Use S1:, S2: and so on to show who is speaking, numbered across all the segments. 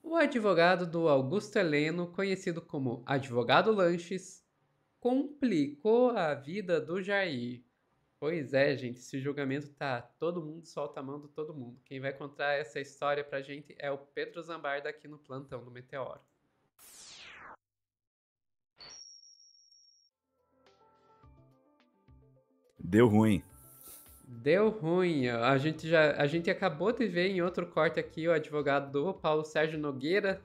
S1: O advogado do Augusto Heleno, conhecido como Advogado Lanches, complicou a vida do Jair. Pois é, gente, esse julgamento tá todo mundo solta a mão de todo mundo. Quem vai contar essa história pra gente é o Pedro Zambarda aqui no plantão do Meteoro.
S2: Deu ruim.
S1: Deu ruim. A gente acabou de ver em outro corte aqui o advogado do Paulo Sérgio Nogueira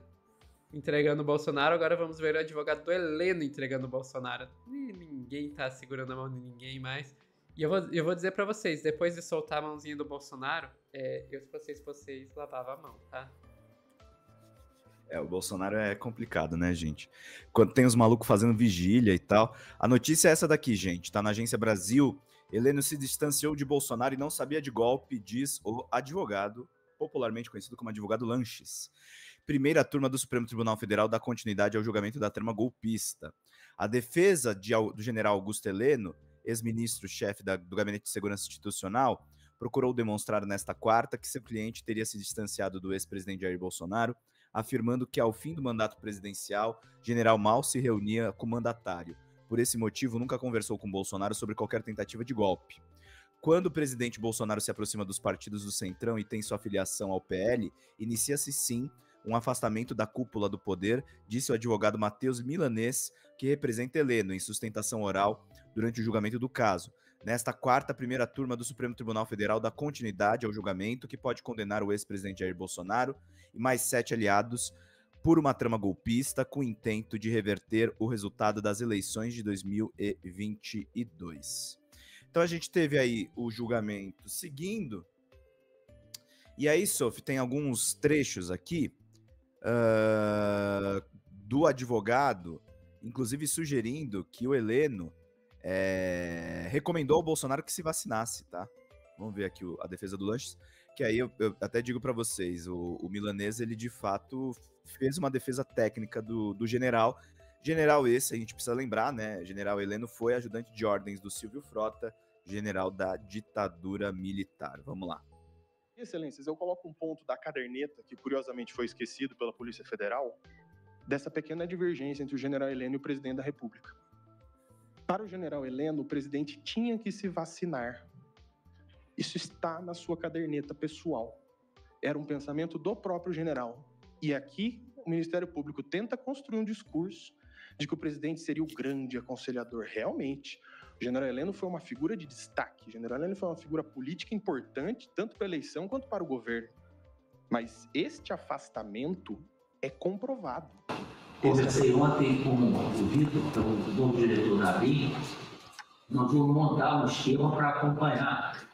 S1: entregando o Bolsonaro. Agora vamos ver o advogado do Heleno entregando o Bolsonaro. E ninguém tá segurando a mão de ninguém mais. E eu vou dizer pra vocês, depois de soltar a mãozinha do Bolsonaro, eu se vocês lavavam a mão, tá?
S2: O Bolsonaro é complicado, né, gente? Quando tem os malucos fazendo vigília e tal. A notícia é essa daqui, gente. Tá na Agência Brasil. Heleno se distanciou de Bolsonaro e não sabia de golpe, diz o advogado, popularmente conhecido como advogado Lanches. Primeira turma do Supremo Tribunal Federal dá continuidade ao julgamento da trama golpista. A defesa do general Augusto Heleno, ex-ministro-chefe do Gabinete de Segurança Institucional, procurou demonstrar nesta quarta que seu cliente teria se distanciado do ex-presidente Jair Bolsonaro, afirmando que ao fim do mandato presidencial, general mal se reunia com o mandatário. Por esse motivo, nunca conversou com Bolsonaro sobre qualquer tentativa de golpe. Quando o presidente Bolsonaro se aproxima dos partidos do Centrão e tem sua filiação ao PL, inicia-se sim um afastamento da cúpula do poder, disse o advogado Matheus Milanês, que representa Heleno em sustentação oral durante o julgamento do caso. Nesta quarta, primeira turma do Supremo Tribunal Federal dá continuidade ao julgamento que pode condenar o ex-presidente Jair Bolsonaro e mais 7 aliados por uma trama golpista com o intento de reverter o resultado das eleições de 2022. Então a gente teve aí o julgamento seguindo. E aí, Sophie, tem alguns trechos aqui do advogado, inclusive sugerindo que o Heleno recomendou ao Bolsonaro que se vacinasse, tá? Vamos ver aqui a defesa do Lanches, que aí eu até digo para vocês, o Milanês, ele de fato fez uma defesa técnica do general. General esse, a gente precisa lembrar, né? General Heleno foi ajudante de ordens do Silvio Frota, general da ditadura militar. Vamos lá.
S3: Excelências, eu coloco um ponto da caderneta, que curiosamente foi esquecido pela Polícia Federal, dessa pequena divergência entre o general Heleno e o presidente da República. Para o general Heleno, o presidente tinha que se vacinar. Isso está na sua caderneta pessoal. Era um pensamento do próprio general. E aqui, o Ministério Público tenta construir um discurso de que o presidente seria o grande aconselhador. Realmente, o general Heleno foi uma figura de destaque. O general Heleno foi uma figura política importante, tanto para a eleição quanto para o governo. Mas este afastamento é comprovado.
S4: Conversei ontem com o Vitor, que é o novo diretor da ABIN. Nós vamos montar um esquema para acompanhar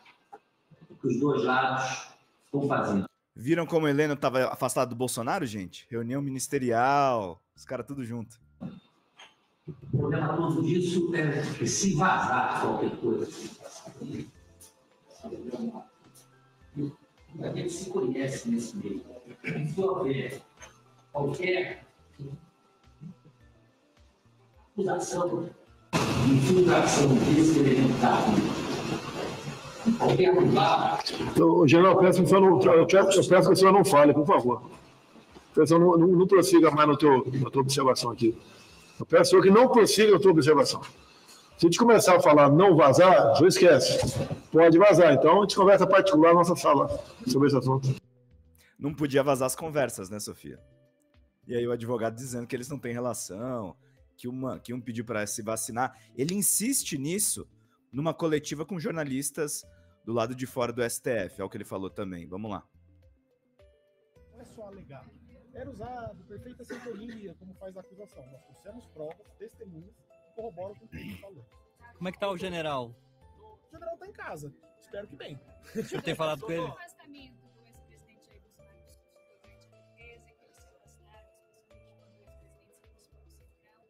S4: o que os dois lados estão fazendo.
S2: Viram como o Heleno estava afastado do Bolsonaro, gente? Reunião ministerial, os caras tudo junto.
S4: O problema todo disso é se vazar qualquer coisa. A gente se conhece nesse meio. Se houver qualquer acusação de infiltração desse elementar, qualquer lugar.
S5: General, peço que o senhor não fale, por favor. Peço, não prossiga mais na tua observação aqui. Eu peço ao senhor que não prossiga a tua observação. Se a gente começar a falar não vazar, já esquece. Pode vazar. Então, a gente conversa particular na nossa sala sobre esse assunto.
S2: Não podia vazar as conversas, né, Sofia? E aí o advogado dizendo que eles não têm relação, que um pediu para se vacinar. Ele insiste nisso numa coletiva com jornalistas do lado de fora do STF. É o que ele falou também. Vamos lá.
S6: Não é só alegar. Era usado, perfeita sintonia, como faz a acusação. Nós trouxemos provas, testemunhas, corroboram com o que ele falou.
S7: Como é que tá o general?
S6: O general tá em casa. Espero que bem.
S7: O senhor tem falado com ele?
S8: O afastamento do ex-presidente Jair Bolsonaro discursou durante a defesa, que eles se afastaram, especialmente quando o ex-presidente se aproximou do Centrão.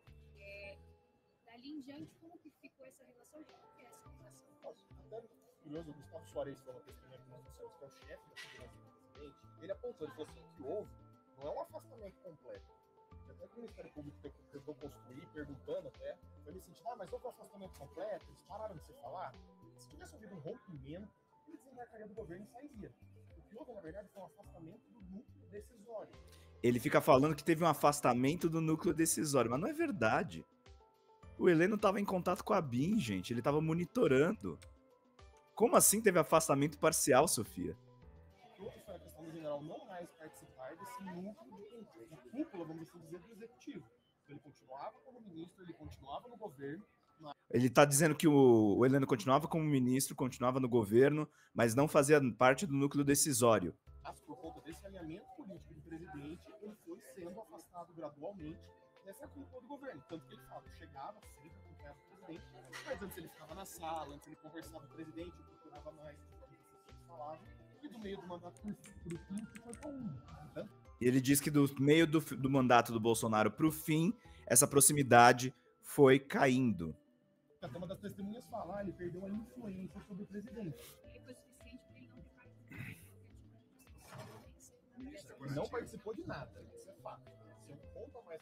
S8: Dali em diante, como que ficou essa relação? Como que é essa relação?
S6: Até curioso, o Gustavo Soares falou que esse que é o chefe da segurança do presidente, ele apontou, ele falou assim, que houve não é um afastamento completo. Até que o Ministério Público tentou construir, perguntando até, foi me sentindo, mas houve um afastamento completo, eles pararam de se falar. Se tivesse havido um rompimento, ele desembarcaria do governo e sairia. O que houve, na verdade, foi um afastamento do núcleo decisório.
S2: Ele fica falando que teve um afastamento do núcleo decisório, mas não é verdade. O Heleno estava em contato com a BIM, gente. Ele estava monitorando. Como assim teve afastamento parcial, Sofia?
S6: Outra foi a questão do general não mais participar desse núcleo de cúpula, vamos assim dizer, do executivo. Ele continuava como ministro, ele continuava no governo.
S2: Ele está dizendo que o Heleno continuava como ministro, continuava no governo, mas não fazia parte do núcleo decisório.
S6: Mas por conta desse alinhamento político do presidente, ele foi sendo afastado gradualmente dessa cúpula do governo. Tanto que ele fala, chegava sempre acompanhava o presidente, mas antes ele ficava na sala, antes ele conversava com o presidente, procurava mais, falava, e do meio do mandato pro fim foi com um.
S2: E ele diz que do meio do mandato do Bolsonaro para o fim, essa proximidade foi caindo.
S6: Até uma das testemunhas fala, ele perdeu a influência sobre o presidente.
S8: Ele foi suficiente para ele não ter participado.
S6: Não participou de nada, isso é fato. Se eu conto mais...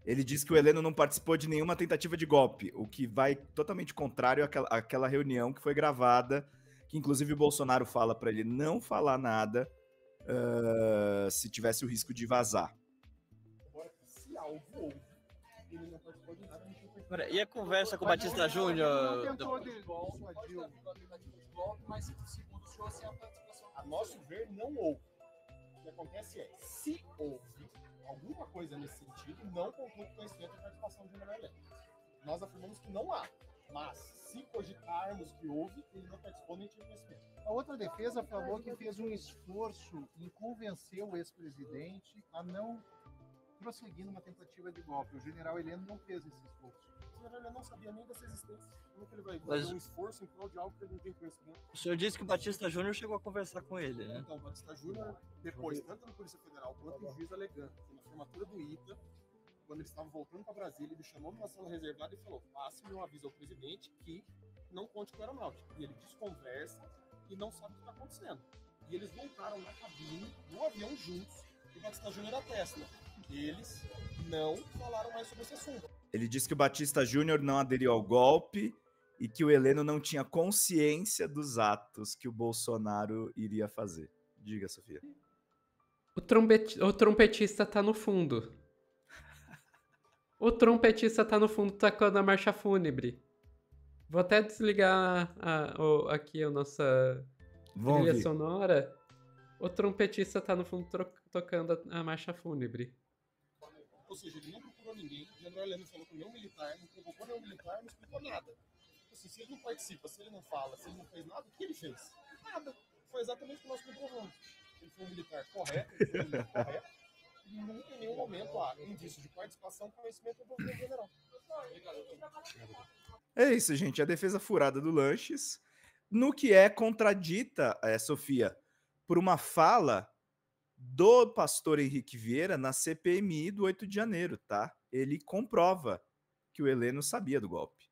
S2: Ele diz que o Heleno não participou de nenhuma tentativa de golpe, o que vai totalmente contrário àquela reunião que foi gravada, que inclusive o Bolsonaro fala para ele não falar nada se tivesse o risco de vazar.
S6: Agora, se algo houve, ele não participou de nada,
S7: E a conversa com o Batista Júnior?
S6: A nosso ver, não houve. O que acontece é, se houve alguma coisa nesse sentido, não contou com conhecimento e participação do general Heleno. Nós afirmamos que não há, mas se cogitarmos que houve, ele não participou nem tinha conhecimento.
S9: A outra defesa falou que fez um esforço em convencer o ex-presidente a não prosseguir numa tentativa de golpe. O general Heleno não fez esse esforço.
S6: O general Heleno não sabia nem dessa existência. Como que ele vai fazer um esforço em prol de algo que ele não tem conhecimento?
S7: O senhor disse que o Batista Júnior chegou a conversar com ele, né?
S6: Então, o Batista Júnior, depois, tanto na Polícia Federal quanto em juiz alegando, que na formatura do ITA, quando eles estavam voltando para Brasília, ele chamou numa sala reservada e falou: passe-me um aviso ao presidente que não conte com a aeronáutica. E ele desconversa e não sabe o que está acontecendo. E eles voltaram na cabine do avião juntos e o Batista Júnior atesta. Eles não falaram mais sobre esse assunto.
S2: Ele disse que o Batista Júnior não aderiu ao golpe e que o Heleno não tinha consciência dos atos que o Bolsonaro iria fazer. Diga, Sofia.
S1: O trompetista tá no fundo. O trompetista tá no fundo tocando a marcha fúnebre. Vou até desligar aqui a nossa trilha sonora. O trompetista tá no fundo tocando a marcha fúnebre.
S6: Ou seja, ele não procurou ninguém, o general Heleno falou com nenhum militar, não convocou nenhum militar, não explicou nada. Assim, se ele não participa, se ele não fala, se ele não fez nada, o que ele fez? Nada. Foi exatamente o que nós comprovamos. Ele foi um militar correto, ele foi um militar correto, e nunca em nenhum momento há indício de participação com conhecimento do governo general.
S2: É isso, gente. A defesa furada do Lanches, no que é contradita, Sofia, por uma fala do pastor Henrique Vieira na CPMI do 8 de janeiro, tá? Ele comprova que o Heleno sabia do golpe.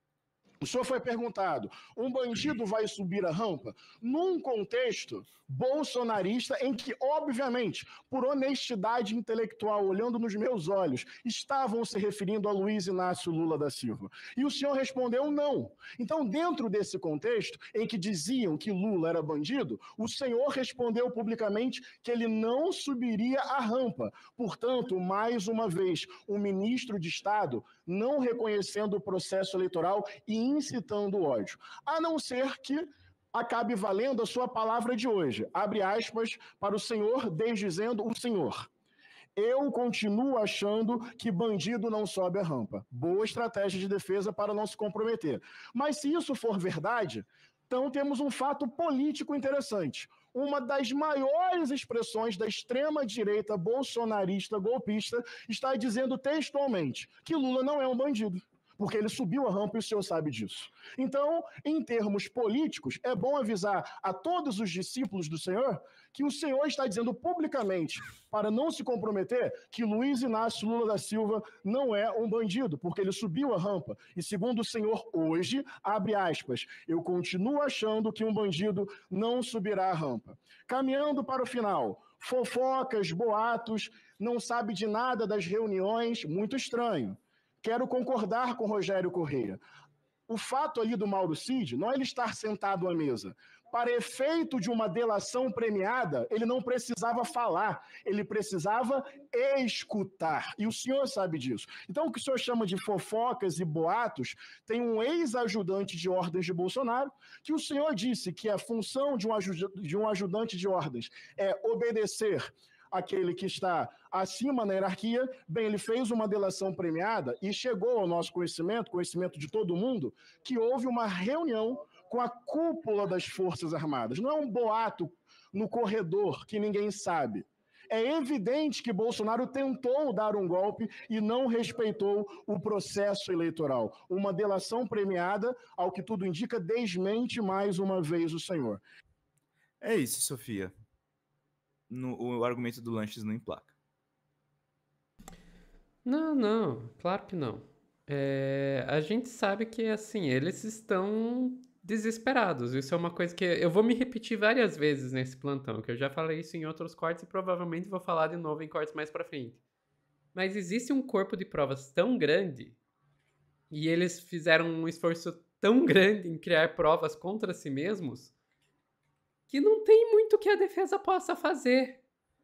S10: O senhor foi perguntado, um bandido vai subir a rampa? Num contexto bolsonarista em que, obviamente, por honestidade intelectual, olhando nos meus olhos, estavam se referindo a Luiz Inácio Lula da Silva. E o senhor respondeu não. Então, dentro desse contexto, em que diziam que Lula era bandido, o senhor respondeu publicamente que ele não subiria a rampa. Portanto, mais uma vez, o ministro de Estado não reconhecendo o processo eleitoral e incitando o ódio, a não ser que acabe valendo a sua palavra de hoje. Abre aspas para o senhor, desdizendo o senhor. Eu continuo achando que bandido não sobe a rampa. Boa estratégia de defesa para não se comprometer. Mas se isso for verdade, então temos um fato político interessante. Uma das maiores expressões da extrema-direita bolsonarista golpista está dizendo textualmente que Lula não é um bandido, porque ele subiu a rampa e o senhor sabe disso. Então, em termos políticos, é bom avisar a todos os discípulos do Senhor que o Senhor está dizendo publicamente, para não se comprometer, que Luiz Inácio Lula da Silva não é um bandido, porque ele subiu a rampa. E segundo o Senhor, hoje, abre aspas, eu continuo achando que um bandido não subirá a rampa. Caminhando para o final, fofocas, boatos, não sabe de nada das reuniões, muito estranho. Quero concordar com Rogério Correia. O fato ali do Mauro Cid não é ele estar sentado à mesa. para efeito de uma delação premiada, ele não precisava falar, ele precisava escutar. E o senhor sabe disso. Então, o que o senhor chama de fofocas e boatos, tem um ex-ajudante de ordens de Bolsonaro, que o senhor disse que a função de um ajudante de ordens é obedecer aquele que está acima na hierarquia. Bem, ele fez uma delação premiada e chegou ao nosso conhecimento de todo mundo, que houve uma reunião com a cúpula das Forças Armadas. Não é um boato no corredor que ninguém sabe. É evidente que Bolsonaro tentou dar um golpe e não respeitou o processo eleitoral. Uma delação premiada, ao que tudo indica, desmente mais uma vez o senhor.
S2: É isso, Sofia. O argumento do Lanches não emplaca.
S1: Não, claro que não. A gente sabe que, assim, eles estão desesperados. Isso é uma coisa que eu vou me repetir várias vezes nesse plantão, que eu já falei isso em outros cortes e provavelmente vou falar de novo em cortes mais pra frente. Mas existe um corpo de provas tão grande e eles fizeram um esforço tão grande em criar provas contra si mesmos que não tem muito que a defesa possa fazer.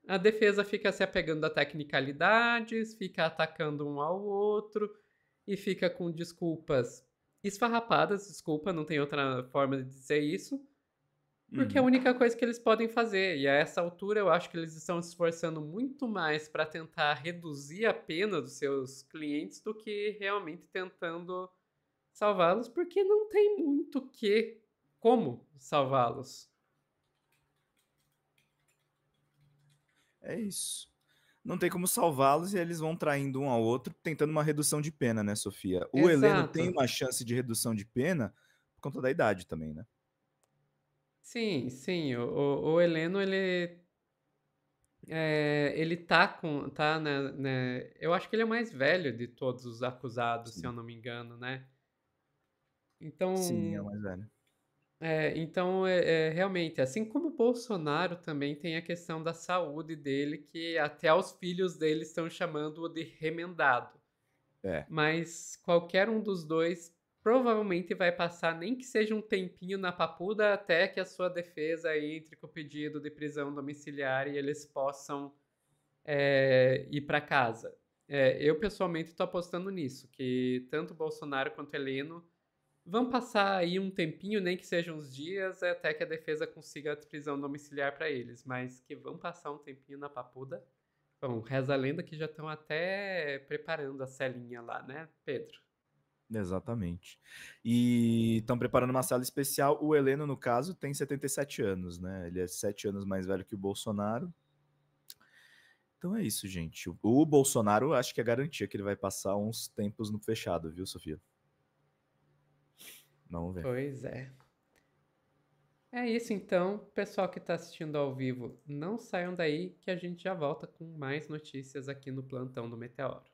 S1: A defesa fica se apegando a tecnicalidades, fica atacando um ao outro e fica com desculpas esfarrapadas, desculpa, não tem outra forma de dizer isso, porque é a única coisa que eles podem fazer. E a essa altura eu acho que eles estão se esforçando muito mais para tentar reduzir a pena dos seus clientes do que realmente tentando salvá-los, porque não tem muito como salvá-los.
S2: É isso. Não tem como salvá-los e eles vão traindo um ao outro, tentando uma redução de pena, né, Sofia? O Heleno tem uma chance de redução de pena por conta da idade também, né?
S1: Sim. O Heleno, ele tá né? Eu acho que ele é o mais velho de todos os acusados, se eu não me engano, né? Então.
S2: Sim, é o mais velho.
S1: Então, realmente, assim como o Bolsonaro também tem a questão da saúde dele, que até os filhos dele estão chamando-o de remendado. Mas qualquer um dos dois provavelmente vai passar, nem que seja um tempinho na papuda, até que a sua defesa entre com o pedido de prisão domiciliar e eles possam ir para casa. Eu, pessoalmente, estou apostando nisso, que tanto o Bolsonaro quanto o Heleno vão passar aí um tempinho, nem que sejam uns dias, até que a defesa consiga a prisão domiciliar para eles, mas que vão passar um tempinho na papuda. Bom, reza a lenda que já estão até preparando a celinha lá, né, Pedro?
S2: Exatamente. E estão preparando uma sala especial. O Heleno, no caso, tem 77 anos, né? Ele é 7 anos mais velho que o Bolsonaro. Então é isso, gente. O Bolsonaro, acho que é garantia que ele vai passar uns tempos no fechado, viu, Sofia? Vamos ver.
S1: Pois é. É isso então, pessoal que está assistindo ao vivo, não saiam daí que a gente já volta com mais notícias aqui no Plantão do Meteoro.